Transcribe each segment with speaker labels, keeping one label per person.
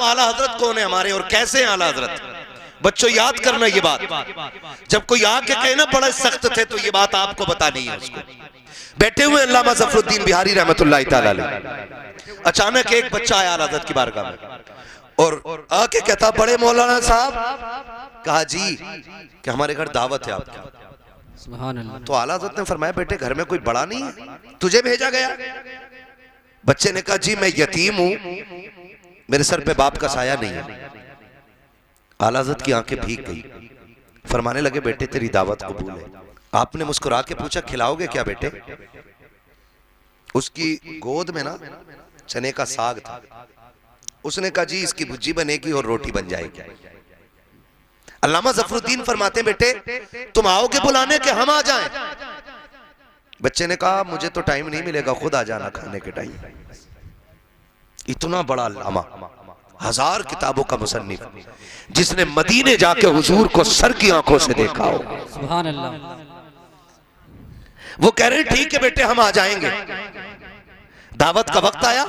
Speaker 1: आला हजरत कौन है हमारे और कैसे हैं आला हजरत। बच्चों याद करना ये बात, जब कोई आके कहे ना बड़ा सख्त थे तो ये बात आपको बतानी है उसको। बैठे हुए अल्लामा ज़फरुद्दीन बिहारी रहमतुल्लाह तआला अलैह, अचानक एक बच्चा आया आला हजरत की बारगाह में और आके कहता बड़े मौलाना साहब, कहा जी कि हमारे घर दावत है आपकी। सुभान अल्लाह। तो आला हजरत ने फरमाया बेटे घर में कोई बड़ा नहीं है, तुझे भेजा गया। बच्चे ने कहा जी मैं यतीम हूं, मेरे सर पे बाप का साया नहीं है। आला हज़रत की आंखें भीग गई, फरमाने लगे बेटे तेरी दावत कबूल है। आपने मुस्कुरा के पूछा खिलाओगे क्या बेटे। उसकी गोद में ना चने का साग था, उसने कहा जी इसकी भुज्जी बनेगी और रोटी बन जाएगी। अल्लामा ज़फरुद्दीन फरमाते बेटे तुम आओगे बुलाने के हम आ जाएं। बच्चे ने कहा मुझे तो टाइम नहीं मिलेगा, खुद आ जाना खाने के टाइम। इतना बड़ा अल्लामा, 1000 किताबों का मुसन्निफ, जिसने मदीने जाके हुजूर को सर की आंखों से देखा हो। सुभान अल्लाह। वो कह रहे ठीक है बेटे हम आ जाएंगे। दावत का वक्त आया,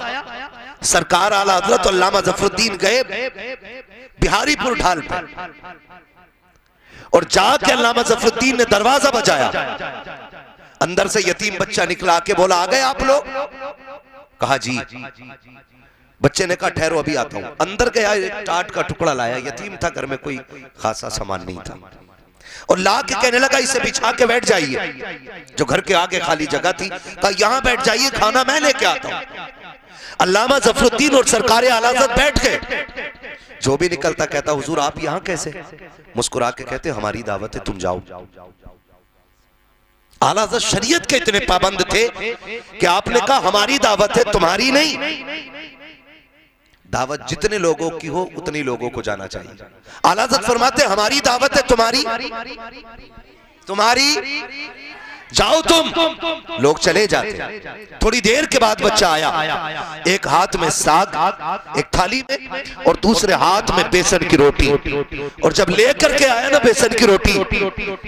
Speaker 1: सरकार आला हज़रत अल्लामा ज़फरुद्दीन गए बिहारीपुर ढाल पर और जाके अल्लामा ज़फरुद्दीन ने दरवाजा बजाया। अंदर से यतीम बच्चा निकला के बोला आ गए आप लोग। कहा जी। बच्चे ने कहा ठहरो अभी आता हूं। अंदर गया, एक टाट का टुकड़ा लाया, यतीम था घर में कोई खासा सामान नहीं था, और ला के कहने लगा इसे बिछा के बैठ जाइए। जो घर के आगे खाली जगह थी कहा यहां बैठ जाइए, खाना मैं लेके आता हूं। अल्लामा ज़फरुद्दीन और सरकार आला हज़रत बैठ गए। जो भी निकलता कहता हुजूर आप यहां कैसे। मुस्कुरा के कहते हमारी दावत है तुम जाओ। आला हज़रत शरीयत के इतने पाबंद थे कि आपने कहा हमारी दावत है तुम्हारी नहीं। दावत जितने लोगों की हो उतने लोगों को जाना चाहिए। आला हज़रत फरमाते हमारी दावत है तुम्हारी जाओ तुम। लोग चले जाते। थोड़ी देर के बाद बच्चा आया, एक हाथ में साग एक थाली में और दूसरे हाथ में बेसन की रोटी। और जब लेकर के आया ना बेसन की रोटी,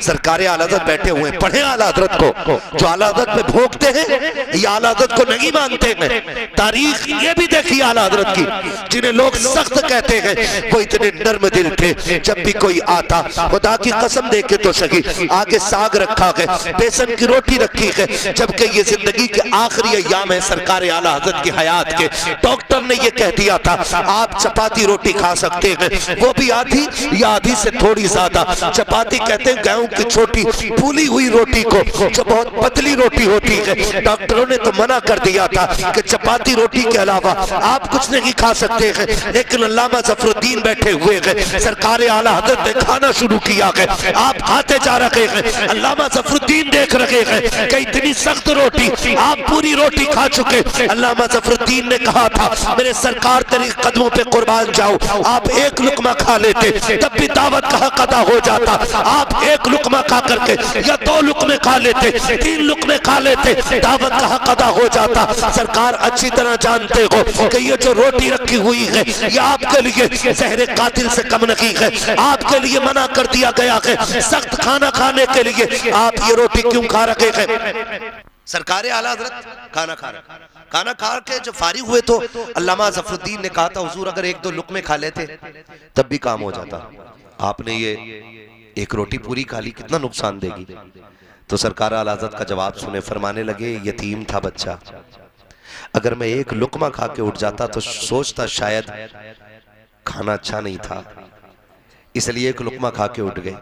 Speaker 1: सरकार आला हज़रत बैठे हुए पढ़े आला हज़रत को, जो आला हज़रत पे भोगते हैं या आला हज़रत को नहीं मानते हैं। तारीख ये भी देखी आला हज़रत की, जिन्हें लोग सख्त कहते हैं वो इतने नर्म दिल थे। जब भी कोई आता खुदा की कसम दे के तो सही, आगे साग रखा गया, बेसन की रोटी रखी है। जबकि ये जिंदगी के आखिरी अय्याम है सरकार आला हज़रत की हयात के। डॉक्टर ने ये कह दिया था आप चपाती रोटी खा सकते हैं, वो भी आधी या आधी से थोड़ी ज्यादा। चपाती कहते हैं गेहूं की छोटी फूली हुई रोटी को, जो बहुत पतली रोटी होती है। डॉक्टरों ने तो मना कर दिया था कि चपाती रोटी के अलावा आप कुछ नहीं खा सकते हैं। लेकिन अल्लामा ज़फरुद्दीन बैठे हुए हैं, सरकार आला हज़रत ने खाना शुरू किया है, आप खाते जा रहे हैं। अल्लामा ज़फरुद्दीन देख रहे हैं कि इतनी सख्त रोटी आप पूरी रोटी खा चुके। अल्लामा ज़फरुद्दीन ने कहा था मेरे सरकार तेरे कदमों पे कुर्बान जाओ, आप एक लुकमा खा लेते तब भी दावत का हक अदा हो जाता। आप एक लुकमा खा करके या 2 लुकमे खा लेते, 3 लुकमे खा लेते, दावत का हक अदा हो जाता। सरकार अच्छी तरह जानते हो कि ये जो रोटी रखी हुई है ये आपके लिए जहर कातिल से कम नहीं है। आपके लिए मना कर दिया गया है सख्त खाना खाने के लिए, आप ये रोटी क्यों खा रहे हैं। सरकार आला हज़रत खाना खा के जब फारिग हुए तो अल्लामा ज़फरुद्दीन ने कहा था हुजूर अगर 1-2 लुकमे खा लेते तब भी काम हो जाता, आपने ये एक रोटी पूरी खा ली, कितना नुकसान देगी। तो सरकार आला हज़रत का जवाब सुने, फरमाने लगे यतीम था बच्चा, अगर मैं एक लुकमा खा के उठ जाता तो सोचता शायद खाना अच्छा नहीं था, इसलिए एक लुकमा खा के उठ गए।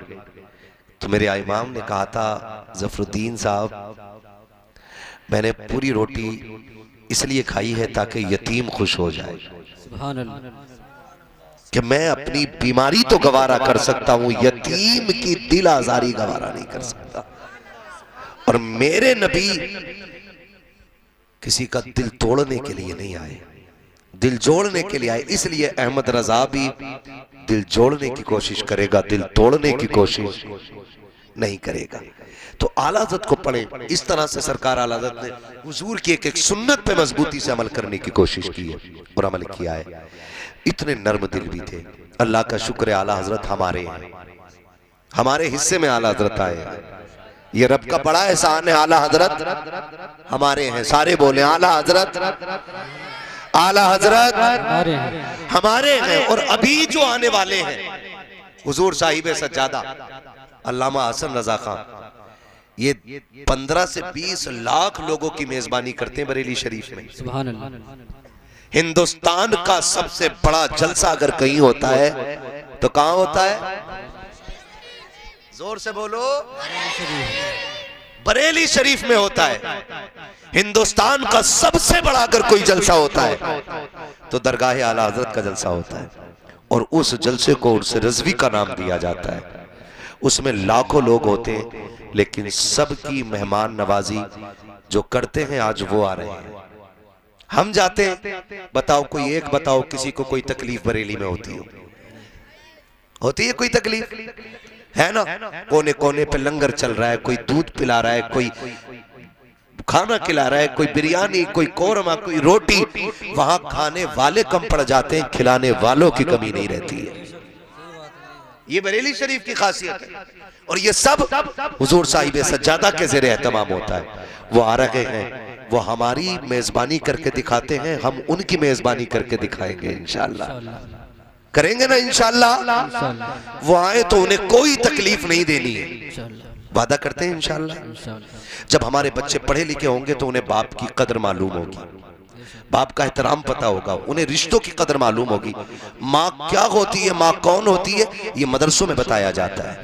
Speaker 1: तो मेरे इमाम ने कहा था ज़फरुद्दीन साहब मैंने पूरी रोटी इसलिए खाई है ताकि यतीम खुश हो जाए। कि मैं अपनी बीमारी तो गवारा कर सकता हूं, यतीम की दिल आजारी गवारा नहीं कर सकता। और मेरे नबी किसी का दिल तोड़ने के लिए नहीं आए, दिल जोड़ने के लिए आए। इसलिए अहमद रजा भी दिल जोड़ने की कोशिश करेगा, दिल तोड़ने की कोशिश नहीं करेगा। तो आला हज़रत को पढ़े। इस तरह से सरकार आला हज़रत ने हुजूर की एक सुन्नत पे मजबूती से अमल करने की कोशिश की है और अमल किया है। इतने नर्म दिल भी थे। अल्लाह का शुक्र है आला हज़रत हमारे हैं, हमारे हिस्से में आला हज़रत आए हैं। ये रब का बड़ा एहसान है, आला हज़रत हमारे हैं। सारे बोले आला हज़रत आला हजरत हमारे हैं और अभी जो आने वाले हैं हुजूर साहिब सज्जादा अल्लामा हसन रजा खान, ये 15 से 20 लाख लोगों की मेजबानी करते हैं बरेली शरीफ में। सुभान अल्लाह। हिंदुस्तान का सबसे बड़ा जलसा अगर कहीं होता है तो कहां होता है? जोर से बोलो। बरेली शरीफ में होता है। हिंदुस्तान का सबसे बड़ा अगर कोई जलसा होता है तो दरगाह आला हजरत का जलसा होता है, और उस जलसे को उर्स रज़वी का नाम दिया जाता है। उसमें लाखों लोग होते हैं, लेकिन सबकी मेहमान नवाजी जो करते हैं आज वो आ रहे हैं। हम जाते हैं, बताओ कोई एक बताओ किसी को कोई तकलीफ बरेली में होती है कोई तकलीफ है ना? कोने कोने पे लंगर चल रहा है, कोई दूध पिला रहा है, कोई खाना खिला रहा है, कोई बिरयानी, कोई कोरमा, कोई रोटी। वहां खाने वाले कम पड़ जाते हैं, खिलाने वालों की कमी नहीं रहती है। ये बरेली शरीफ की खासियत है। और ये सब हुजूर साहिब सज्जादा के ज़ेरे एहतमाम होता है। वो आ रहे हैं, वो हमारी मेजबानी करके दिखाते हैं, हम उनकी मेजबानी करके दिखाएंगे इंशाअल्लाह। करेंगे ना इंशाअल्लाह। वो आए तो उन्हें कोई तकलीफ नहीं देनी है, वादा करते हैं इंशाअल्लाह। जब हमारे बच्चे पढ़े लिखे होंगे तो उन्हें बाप की कदर मालूम होगी, बाप का एहतराम पता होगा, उन्हें रिश्तों की कदर मालूम होगी। माँ क्या होती है, माँ कौन होती है, ये मदरसों में बताया जाता है,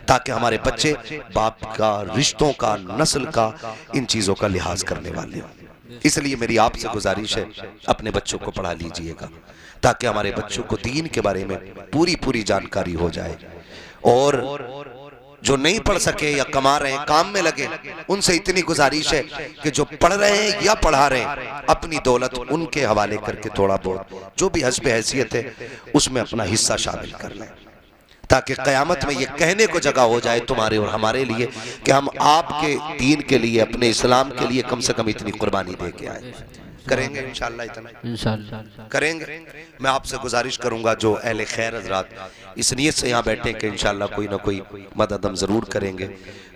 Speaker 1: ताकि हमारे बच्चे बाप का, रिश्तों का, नस्ल का, इन चीजों का लिहाज करने वाले हों। इसलिए मेरी आपसे गुजारिश है, अपने बच्चों को पढ़ा लीजिएगा, ताकि हमारे बच्चों को दीन के बारे में पूरी जानकारी हो जाए। और जो नहीं पढ़ सके या कमा रहे हैं, काम में लगे, उनसे इतनी गुजारिश है कि जो पढ़ रहे हैं या पढ़ा रहे हैं, अपनी दौलत उनके हवाले करके थोड़ा बहुत जो भी हस्ब हैसियत है उसमें अपना हिस्सा शामिल कर लें, ताकि क़यामत में ये कहने को जगह हो जाए तुम्हारे और हमारे लिए कि हम आपके दीन के लिए, अपने इस्लाम के लिए कम से कम इतनी कुर्बानी दे के आए। करेंगे इंशाअल्लाह, इतना इंशाअल्लाह करेंगे। मैं आपसे गुजारिश करूंगा जो अहले खैर हजरात इस नियत से यहाँ बैठे कि इंशाअल्लाह कोई ना कोई मदद हम ज़रूर करेंगे,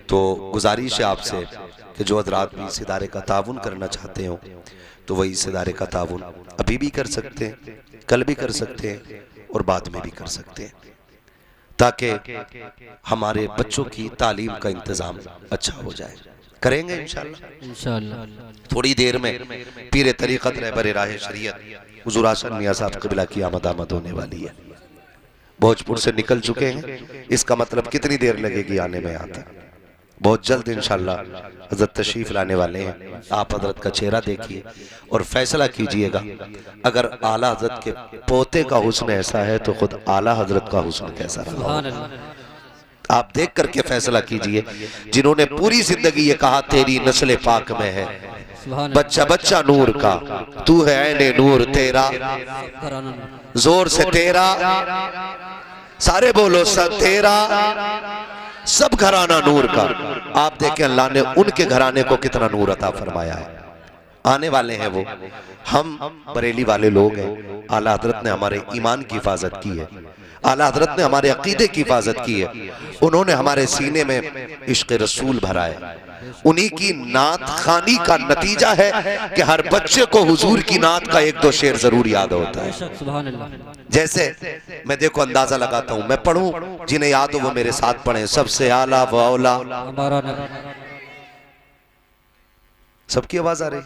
Speaker 1: तो गुजारिश है आपसे कि जो हजरात भी इस इदारे का ताउन करना चाहते हो तो वही इस इदारे का ताउन अभी भी कर सकते हैं, कल भी कर सकते हैं और बाद में भी कर सकते हैं, ताकि हमारे बच्चों की तालीम का इंतज़ाम अच्छा हो जाए। करेंगे इंशाअल्लाह। थोड़ी देर में पीरे तरीक़त रहबर राह शरीयत हुज़ूर हसन मियां साहब क़िबला की आमद होने वाली है। भोजपुर से निकल चुके हैं, इसका मतलब कितनी देर लगेगी आने में? आता बहुत जल्द इंशाअल्लाह हज़रत तशरीफ़ लाने वाले हैं। आप हज़रत का चेहरा देखिए और फैसला कीजिएगा। अगर आला हज़रत के पोते का हुस्न ऐसा है तो खुद आला हज़रत का हुस्न कैसा रहा, आप देख करके फैसला कीजिए। जिन्होंने पूरी जिंदगी ये कहा तेरी नस्ल पाक में है, बच्चा बच्चा नूर का, तू है ऐने नूर तेरा, जोर से तेरा, सारे बोलो सब तेरा, सब घराना नूर का। आप देखें अल्लाह ने उनके घराने को कितना नूर अता फरमाया है। आने वाले हैं वो, हम बरेली वाले लोग हैं। आला हजरत ने हमारे ईमान की हिफाजत की है, आला हजरत ने हमारे अकीदे की हिफाजत की है, उन्होंने हमारे सीने में इश्क रसूल भरा है। उन्हीं की नात खानी का नतीजा है कि हर बच्चे को हुजूर की नात का एक दो शेर जरूर याद होता है। जैसे मैं देखो अंदाजा लगाता हूँ, मैं पढ़ूं, जिन्हें याद हो वो मेरे साथ पढ़े। सबसे आला व औला, सबकी आवाज आ रही,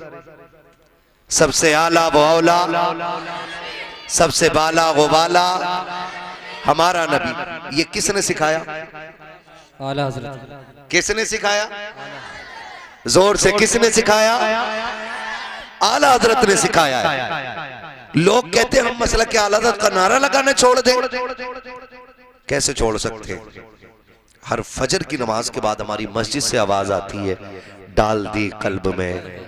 Speaker 1: सबसे आला व औला, सबसे बाला वो बाला हमारा नबी। ये किसने सिखाया? आला हज़रत। किसने सिखाया? जोर से किसने सिखाया? आला हज़रत ने सिखाया है। लोग कहते हैं हम मसला के आला हज़रत का नारा लगाने छोड़ दें। कैसे छोड़ सकते हैं? हर फजर की नमाज के बाद हमारी मस्जिद से आवाज आती है, डाल दी कल्ब में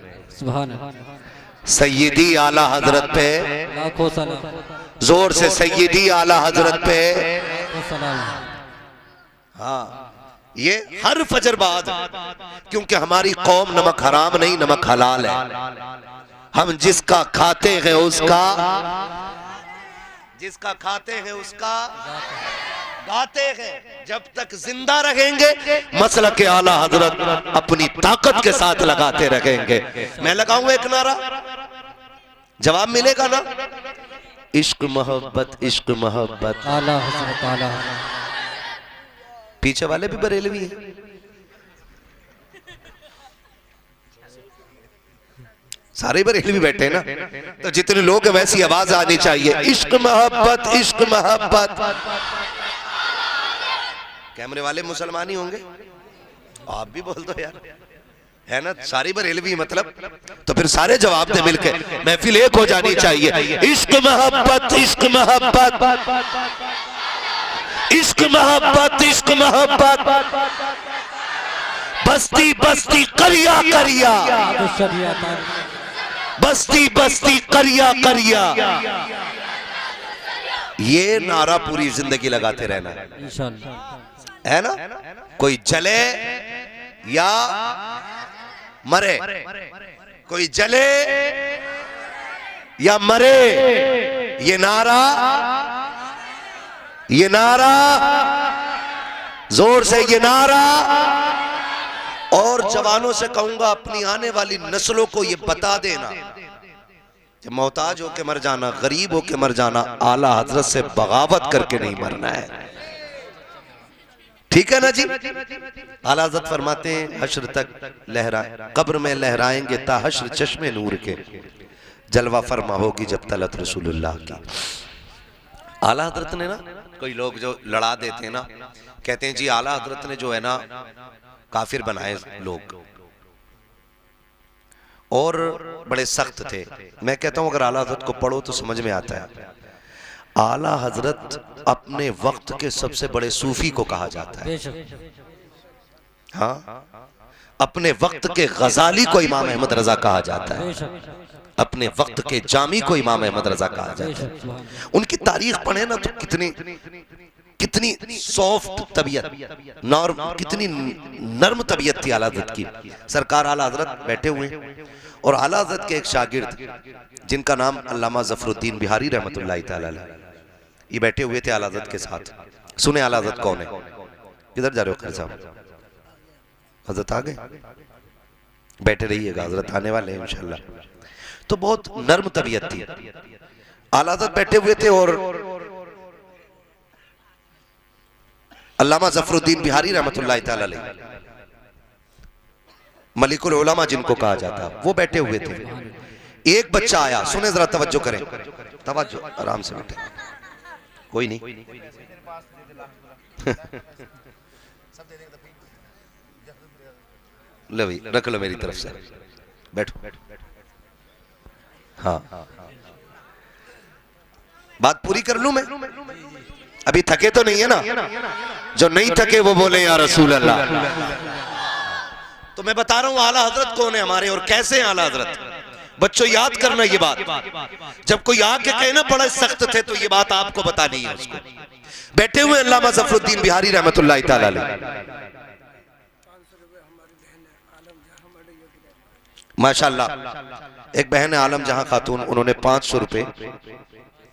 Speaker 1: सैयदी आला हज़रत पे लाखों सलाम, जोर से सैयदी आला हज़रत पे। हाँ, ये हर फजर बाद, क्योंकि हमारी कौम नमक हराम नहीं नमक हलाल है। हम जिसका खाते हैं उसका, जिसका खाते हैं उसका गाते हैं। जब तक जिंदा रहेंगे मसला के आला हजरत अपनी ताकत के साथ लगाते रहेंगे। मैं लगाऊं एक नारा, जवाब मिलेगा ना? इश्क मोहब्बत, इश्क मोहब्बत।
Speaker 2: आला हज़रत, आला हज़रत।
Speaker 1: पीछे वाले भी बरेलवी हैं। सारे बरेलवी बैठे हैं ना, तो जितने लोग हैं वैसी आवाज आनी चाहिए, इश्क मोहब्बत, इश्क मोहब्बत। कैमरे वाले मुसलमान ही होंगे, आप भी बोल दो यार, है ना? सारी बरेलवी मतलब, तो फिर सारे जवाब दे मिलके, महफिल एक हो जानी चाहिए। इश्क मोहब्बत, इश्क मोहब्बत, इश्क मोहब्बत, इश्क मोहब्बत। बस्ती बस्ती करिया करिया, बस्ती बस्ती करिया करिया। ये नारा पूरी जिंदगी लगाते रहना है, इंशाअल्लाह, है ना? कोई जले या मरे, कोई जले या मरे, ये नारा, ये नारा, जोर से ये नारा। और जवानों से कहूंगा अपनी आने वाली नस्लों को ये बता देना कि मोहताज होके मर जाना, गरीब होके मर जाना, आला हजरत से बगावत करके नहीं मरना है। ठीक है ना जी? आला हजरत फरमाते हैं हश्र तक लहराए, कब्र में लहराएंगे ता हश्र चश्मे नूर के, जलवा फरमा होगी जब तलत रसूलुल्लाह की। आला हजरत ने ना, कोई लोग जो लड़ा देते हैं ना, कहते हैं जी आला हजरत ने जो है ना काफिर बनाए लोग और बड़े सख्त थे। मैं कहता हूं अगर आला हजरत को पढ़ो तो समझ में आता है। आला हजरत अपने वक्त के सबसे बड़े सूफी को कहा जाता है। हाँ, अपने वक्त के गजाली को इमाम अहमद रजा कहा जाता है, अपने वक्त के जामी को इमाम अहमद रजा कहा जाता है। उनकी तारीख पढ़े ना तो कितनी कितनी सॉफ्ट तबीयत, कितनी नर्म तबीयत थी आला हजरत की। सरकार आला हजरत बैठे हुए और आला हजरत के एक शागिर्द जिनका नाम अल्लामा ज़फरुद्दीन बिहारी रहमतुल्लाह तआला अलैह, ये बैठे हुए थे आला हजरत के साथ। सुने आला हजरत कौन है? किधर जा रहे हो खैर साहब? हजरत आ गए, बैठे रहिएगा, हजरत आने वाले हैं इंशाल्लाह। तो बहुत नर्म तबीयत थी। आला हजरत बैठे हुए थे और अल्लामा ज़फरुद्दीन बिहारी रहमतुल्लाह तआला अलैह, मलिकुल उलमा जिनको कहा जाता, वो बैठे हुए थे। एक बच्चा आया, सुने जरा, तवज्जो करें, तवज्जो, आराम से बैठे, कोई नहीं। लो भाई, रख लो मेरी तरफ से, बैठो। हाँ, बात पूरी कर लूं मैं? अभी थके तो नहीं है ना? जो नहीं थके वो बोले या रसूल अल्लाह। तो मैं बता रहा हूं आला हजरत कौन है हमारे और कैसे हैं आला हजरत। बच्चों याद करना ये बात, जब कोई आके कहे ना बड़े सख्त थे तो ये बात आपको बतानी है उसको। बैठे हुए अल्लामा ज़फरुद्दीन बिहारी रहमतुल्लाह तआला अलैह, माशाअल्लाह। एक बहन है आलम जहां खातून, उन्होंने 500 रुपए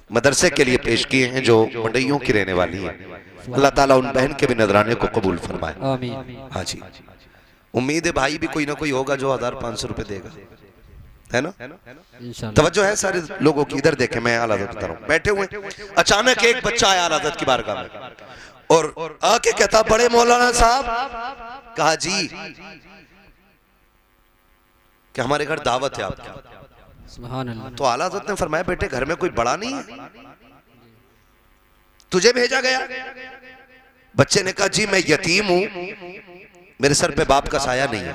Speaker 1: मदरसे के लिए पेश किए हैं जो मंडइयों की रहने वाली है। अल्लाह ताला उन बहन के भी नजराने को कबूल फरमाए, आमीन। हाँ जी, उम्मीद है भाई भी कोई ना कोई होगा जो 1500 रुपए देगा, है ना? तवज्जो है सारे लोगों की, इधर देखें, मैं आला हज़रत बता रहा हूं। बैठे हुए अचानक एक बच्चा आया आला हज़रत की बारगाह में और आके कहता, बड़े मौलाना साहब, कहा जी कि हमारे घर दावत है आपकी। सुभान अल्लाह। तो आला हज़रत ने फरमाया, बेटे घर में कोई बड़ा नहीं है, तुझे भेजा गया? बच्चे ने कहा, जी मैं यतीम हूं, मेरे सर पे बाप का साया नहीं है।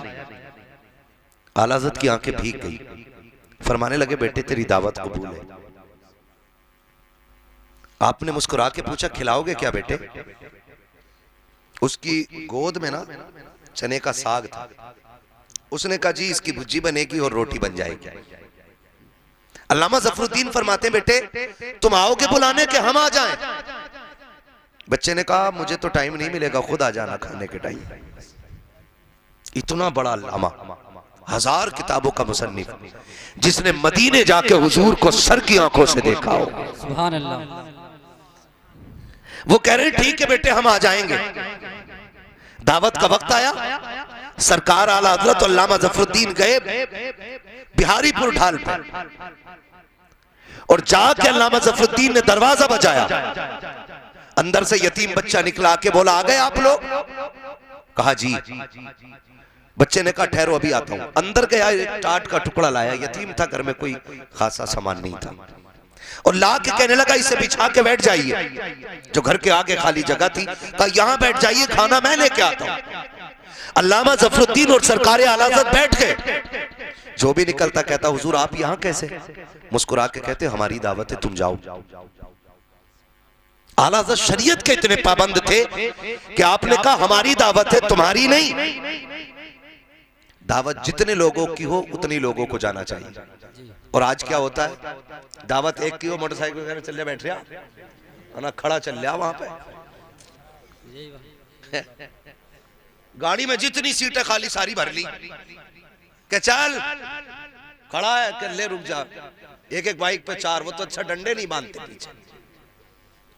Speaker 1: आला हज़रत की आंखें भीग गई, फरमाने लगे, बेटे तेरी दावत कबूल है। आपने मुस्कुरा के पूछा, खिलाओगे क्या बेटे? उसकी गोद में ना चने का साग था। उसने कहा, जी इसकी भुज्जी बनेगी और रोटी बन जाएगी। अल्लामा ज़फरुद्दीन फरमाते, बेटे तुम आओगे बुलाने के हम आ जाएं? बच्चे ने कहा, मुझे तो टाइम नहीं मिलेगा, खुद आ जाना खाने के टाइम। इतना बड़ा अल्लामा, 1000 किताबों का मुसन्निफ, जिसने मदीने जाके हुजूर को सर की आंखों से देखा हो। सुभान अल्लाह। वो कह रहे, ठीक है बेटे हम आ जाएंगे। दावत का वक्त आया, सरकार आला हज़रत अल्लामा ज़फरुद्दीन गए बिहारीपुर ढाल पर। और जाके अल्लामा ज़फरुद्दीन ने दरवाजा बजाया। अंदर से यतीम बच्चा निकला, आके बोला आ गए आप लोग? कहा जी। बच्चे ने कहा ठहरो अभी आता हूं। अंदर गया, एक टाट का टुकड़ा लाया, यतीम था, घर में कोई खासा सामान नहीं था, और ला के कहने लगा इसे बिछा के बैठ जाइए। जो घर के आगे खाली जगह थी, कहा यहां बैठ जाइए, खाना मैं लेके आता हूं। अल्लामा ज़फरुद्दीन और सरकार आला हज़रत बैठ गए। जो भी निकलता कहता हुजूर आप यहां कैसे? मुस्कुरा के कहते हमारी दावत है, तुम जाओ। आला हज़रत शरीयत के इतने पाबंद थे कि आपने कहा हमारी दावत है, तुम्हारी नहीं। दावत जितने लोगों की हो उतनी लोगों को जाना चाहिए। और आज क्या होता है, दावत एक की हो, मोटरसाइकिल चल जा, बैठ रहा ना, खड़ा चल रहा वहां पे, गाड़ी में जितनी सीटें खाली सारी भर ली, के चल खड़ा है, कर ले रुक जा। एक एक बाइक पे 4, वो तो अच्छा डंडे नहीं बांधते पीछे,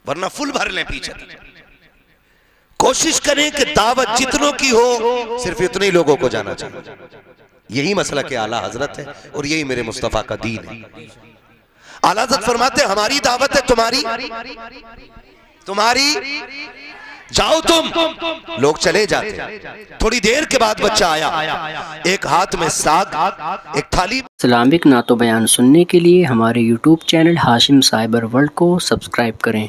Speaker 1: वरना फुल भर ले पीछे। कोशिश करें कि दावत जितनों की हो सिर्फ इतने ही लोगों को जाना चाहिए। यही मसला के आला हजरत है और यही मेरे मुस्तफा का दीन है। आला हजरत फरमाते हमारी दावत है, तुम्हारी जाओ तुम। लोग चले जाते। थोड़ी देर के बाद बच्चा आया, एक हाथ में साग, एक थाली।
Speaker 2: इस्लामिक नातो बयान सुनने के लिए हमारे YouTube channel Hashim cyber world को सब्सक्राइब करें।